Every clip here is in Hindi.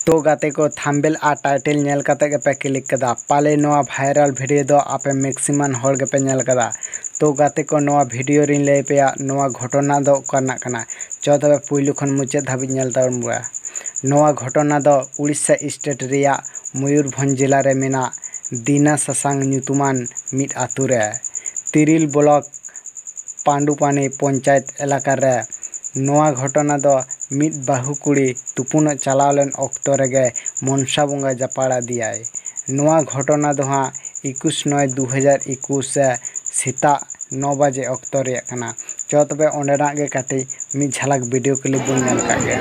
तो गाते को थंबनेल और टाइटल नेल कते के पे क्लिक कदा पाले नोआ वायरल वीडियो दो आपे मैक्सिमम होड़ के पे नेल कदा। तो गाते को नोआ वीडियो रिन ले पे नोआ घटना दो करना कना चो तबे पुइलु खन मुचाद धाबि नेल ताबन बुआ। नोआ घटना दो उड़ीसा स्टेट रिया मयूरभंज जिला रे मेना दीना सासांग ᱧᱩᱛᱩᱢᱟᱱ मिट आतु रे तिरिल ब्लॉक पांडुपानी पंचायत एलाका रे नोआ घटना दो मिट बाहु कुड़ी तुपुन चलावलेन ऑक्टो रेगे मनसा बंगा जापाड़ा दियाय। नोआ घटना दो हाँ 21/9/2021 से सीता 9 बजे ऑक्टो रे कना। चो तबे ओंडेना गे काटी मिट झलक वीडियो क्लिप बन नेल का गे।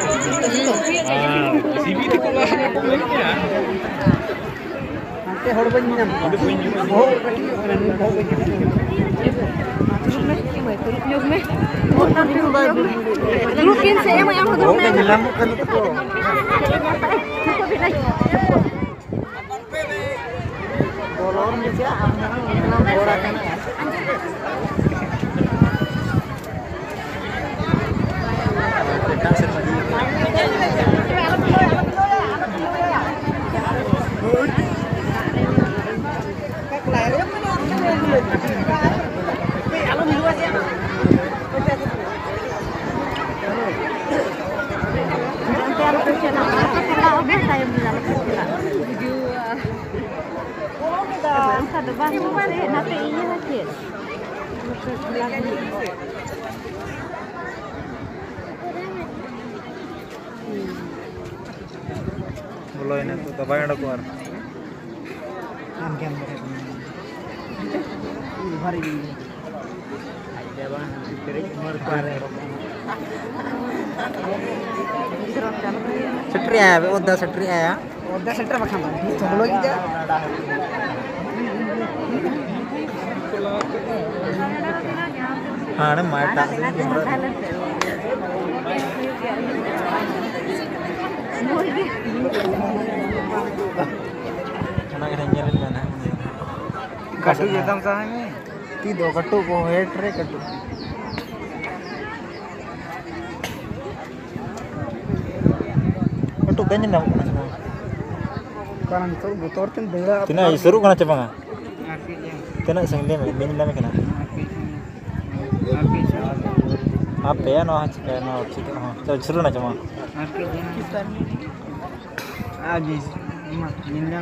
बोलो इन्हें तो दबाई ना कुआर सट्री आया ओदा सट्री आया ओदा सट्री बखान थोड़ो ही जा हाँ ना मार्टा कटु एकदम साहब ती दो कटु को हेट रे कटु कटु कहीं ना कारण तो बोतोर तीन बेड़ा तीना शुरू करना चपांगा तीना संगले में बिन ना में कना आप पे ना चिका ना चिका हाँ चल शुरू ना चमा आज इस निंदा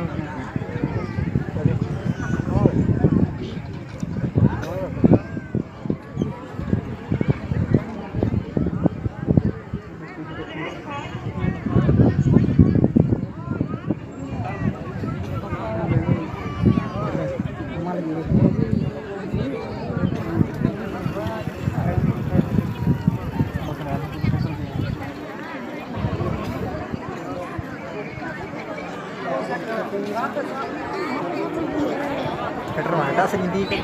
कटर माटा से निदी के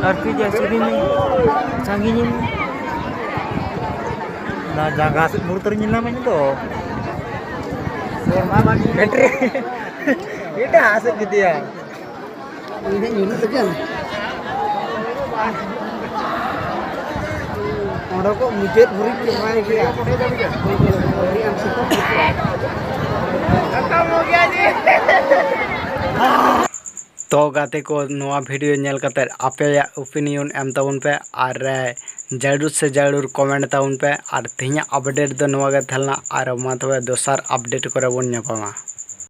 और फिर जैसे भी में सांगी नी ना जगह से मुर्तर नी ना में तो सेमा बाकी कटर ये टा से किदिया ये नी सकन और को मुझे पूरी के मारे के पूरी हम से खत्म हो गया जी। तो गाते को नोआ वीडियो नेल कते आपे ओपिनियन एम ताउन पे और जरूर से जरूर कमेंट ताउन पे और तेहिया अपडेट दो नोआ गे थलना और मा तबे दोसर अपडेट करे बन ᱧᱟᱯᱟᱢᱟ।